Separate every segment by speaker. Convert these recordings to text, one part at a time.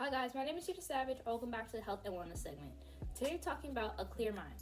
Speaker 1: Hi guys, my name is Rita Savage. Welcome back to the Health and Wellness segment. Today we're talking about a clear mind.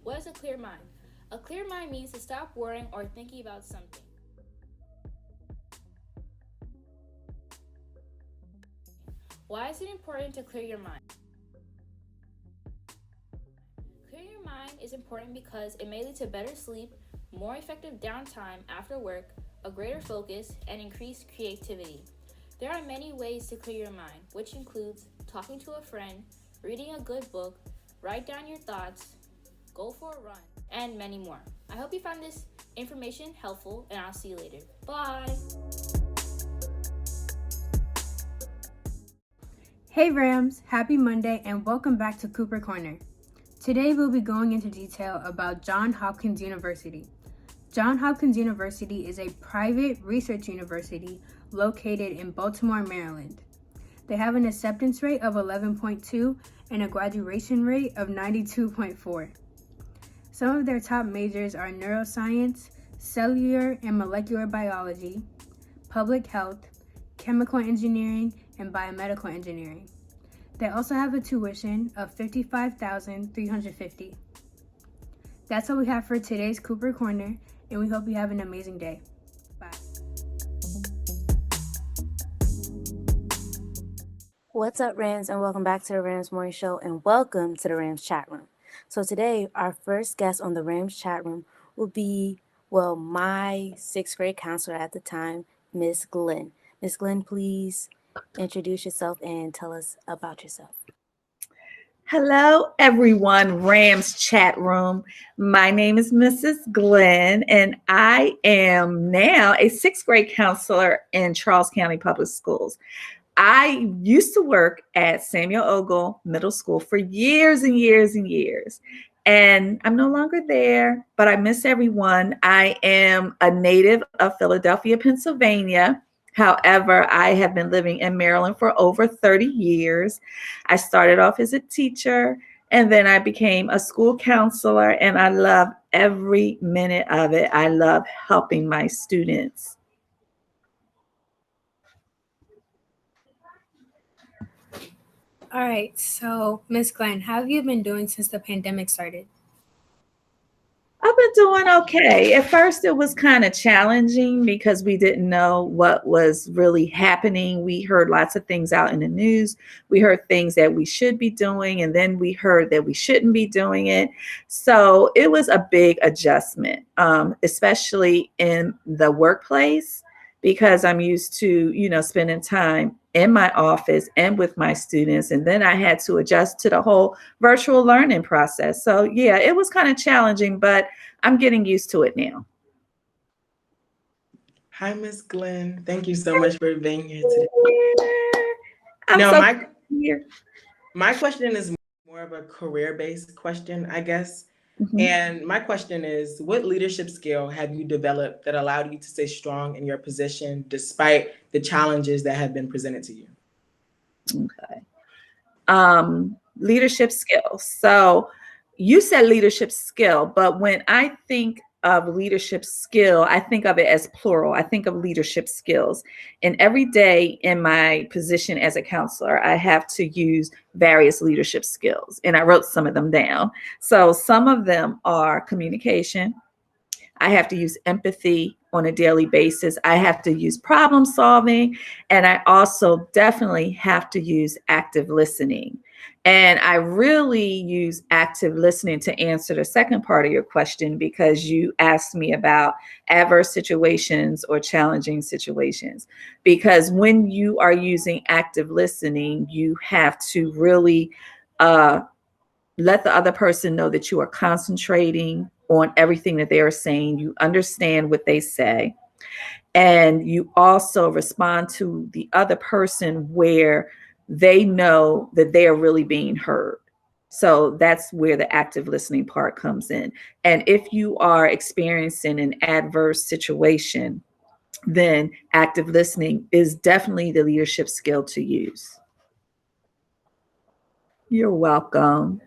Speaker 1: What is a clear mind? A clear mind means to stop worrying or thinking about something. Why is it important to clear your mind? Clearing your mind is important because it may lead to better sleep, more effective downtime after work, a greater focus, and increased creativity. There are many ways to clear your mind, which includes talking to a friend, reading a good book, write down your thoughts, go for a run, and many more. I hope you found this information helpful, and I'll see you later. Bye!
Speaker 2: Hey Rams, happy Monday and welcome back to Cooper Corner. Today we'll be going into detail about Johns Hopkins University. Johns Hopkins University is a private research university located in Baltimore, Maryland. They have an acceptance rate of 11.2 and a graduation rate of 92.4. Some of their top majors are neuroscience, cellular and molecular biology, public health, chemical engineering, and biomedical engineering. They also have a tuition of $55,350. That's all we have for today's Cooper Corner, and we hope you have an amazing day. Bye.
Speaker 3: What's up, Rams, and welcome back to the Rams Morning Show, and welcome to the Rams Chat Room. So today, our first guest on the Rams Chat Room will be, my sixth grade counselor at the time, Miss Glenn. Miss Glenn, please introduce yourself and tell us about yourself.
Speaker 4: Hello, everyone, Rams Chat Room. My name is Mrs. Glenn, and I am now a sixth grade counselor in Charles County Public Schools. I used to work at Samuel Ogle Middle School for years and years and years, and I'm no longer there, but I miss everyone. I am a native of Philadelphia, Pennsylvania. However, I have been living in Maryland for over 30 years. I started off as a teacher, and then I became a school counselor, and I love every minute of it. I love helping my students.
Speaker 2: All right, so Miss Glenn, how have you been doing since the pandemic started?
Speaker 4: I've been doing okay. At first, it was kind of challenging because we didn't know what was really happening. We heard lots of things out in the news. We heard things that we should be doing, and then we heard that we shouldn't be doing it. So it was a big adjustment, especially in the workplace, because I'm used to, spending time in my office and with my students. And then I had to adjust to the whole virtual learning process. So yeah, it was kind of challenging, but I'm getting used to it now.
Speaker 5: Hi, Miss Glenn. Thank you so much for being here today. My question is more of a career-based question, I guess. Mm-hmm. And my question is, what leadership skill have you developed that allowed you to stay strong in your position despite the challenges that have been presented to you?
Speaker 4: Okay. Leadership skills. So you said leadership skill, but when I think of leadership skill, I think of it as plural. I think of leadership skills. And every day in my position as a counselor, I have to use various leadership skills. And I wrote some of them down. So some of them are communication. I have to use empathy on a daily basis. I have to use problem solving. And I also definitely have to use active listening. And I really use active listening to answer the second part of your question, because you asked me about adverse situations or challenging situations. Because when you are using active listening, you have to really let the other person know that you are concentrating on everything that they are saying. You understand what they say. And you also respond to the other person where they know that they are really being heard. So that's where the active listening part comes in. And if you are experiencing an adverse situation, then active listening is definitely the leadership skill to use. You're welcome.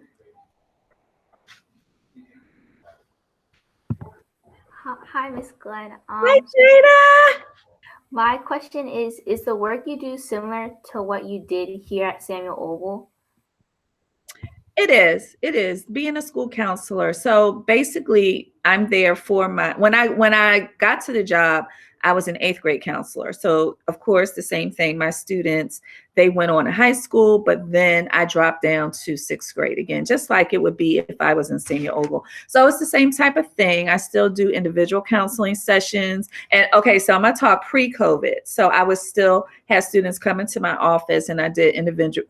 Speaker 1: Hi, Miss Glenn.
Speaker 4: Hi, Jada.
Speaker 1: My question is the work you do similar to what you did here at Samuel Oval?
Speaker 4: It is being a school counselor. So basically, I'm there for when I got to the job, I was an 8th grade counselor. So of course, the same thing. My students, they went on to high school, but then I dropped down to 6th grade again, just like it would be if I was in Senior Oval. So it's the same type of thing. I still do individual counseling sessions. And okay, so I'm gonna talk pre-COVID. So I was still had students come into my office, and I did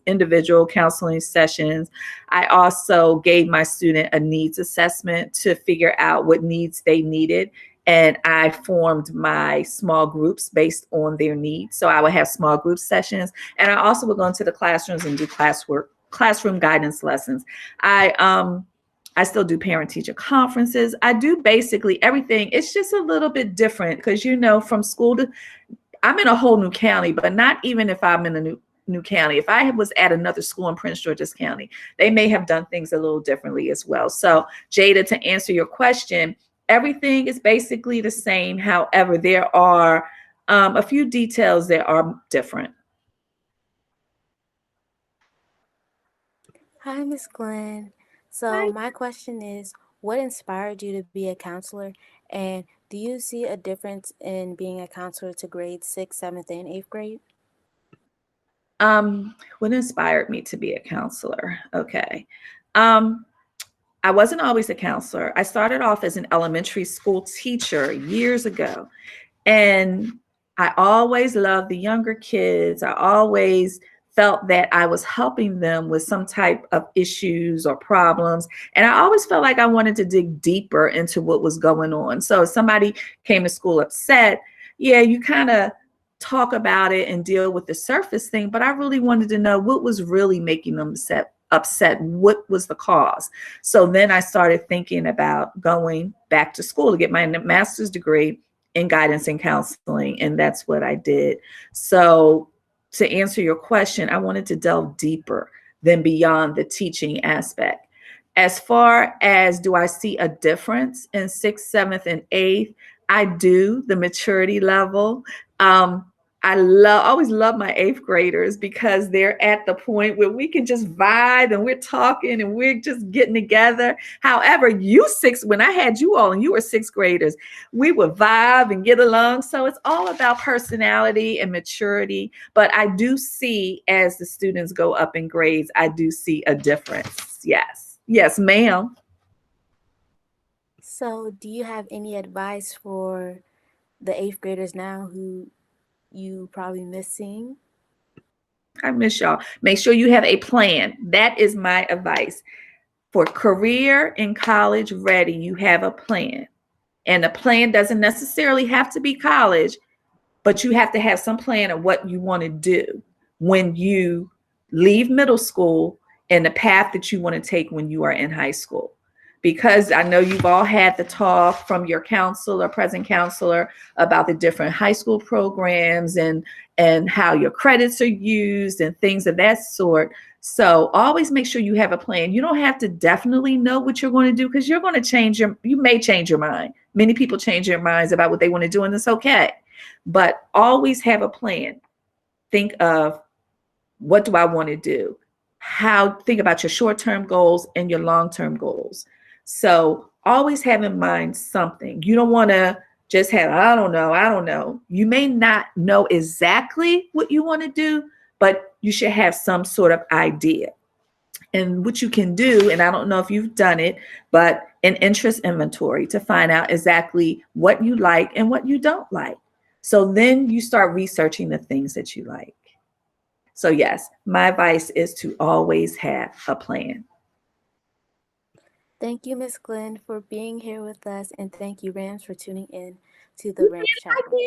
Speaker 4: individual counseling sessions. I also gave my student a needs assessment to figure out what needs they needed. And I formed my small groups based on their needs. So I would have small group sessions. And I also would go into the classrooms and do classroom guidance lessons. I still do parent-teacher conferences. I do basically everything. It's just a little bit different because, from school to, I'm in a whole new county, but not even if I'm in a new county. If I was at another school in Prince George's County, they may have done things a little differently as well. So Jada, to answer your question, everything is basically the same. However, there are a few details that are different.
Speaker 3: Hi, Miss Glenn. So
Speaker 4: Hi.
Speaker 3: my question is, what inspired you to be a counselor? And do you see a difference in being a counselor to grades 6th, 7th, and 8th grade?
Speaker 4: What inspired me to be a counselor? Okay. I wasn't always a counselor. I started off as an elementary school teacher years ago. And I always loved the younger kids. I always felt that I was helping them with some type of issues or problems. And I always felt like I wanted to dig deeper into what was going on. So if somebody came to school upset, yeah, you kind of talk about it and deal with the surface thing. But I really wanted to know what was really making them upset. What was the cause? So then I started thinking about going back to school to get my master's degree in guidance and counseling. And that's what I did. So to answer your question, I wanted to delve deeper than beyond the teaching aspect. As far as do I see a difference in 6th, 7th, and 8th? I do, the maturity level. I always love my 8th graders because they're at the point where we can just vibe and we're talking and we're just getting together. However, when I had you all and you were 6th graders, we would vibe and get along. So it's all about personality and maturity. But I do see, as the students go up in grades, I do see a difference. Yes. Yes, ma'am.
Speaker 3: So do you have any advice for the 8th graders now who you probably miss seeing?
Speaker 4: I miss y'all. Make sure you have a plan. That is my advice. For career and college ready, you have a plan. And the plan doesn't necessarily have to be college, but you have to have some plan of what you want to do when you leave middle school and the path that you want to take when you are in high school. Because I know you've all had the talk from your present counselor, about the different high school programs and how your credits are used and things of that sort. So always make sure you have a plan. You don't have to definitely know what you're going to do because you may change your mind. Many people change their minds about what they want to do, and it's okay. But always have a plan. Think of, what do I want to do? Think about your short-term goals and your long-term goals. So always have in mind something. You don't want to just have, I don't know. You may not know exactly what you want to do, but you should have some sort of idea. And what you can do, and I don't know if you've done it, but an interest inventory to find out exactly what you like and what you don't like. So then you start researching the things that you like. So yes, my advice is to always have a plan.
Speaker 3: Thank you, Miss Glenn, for being here with us, and thank you, Rams, for tuning in to the Rams chat room.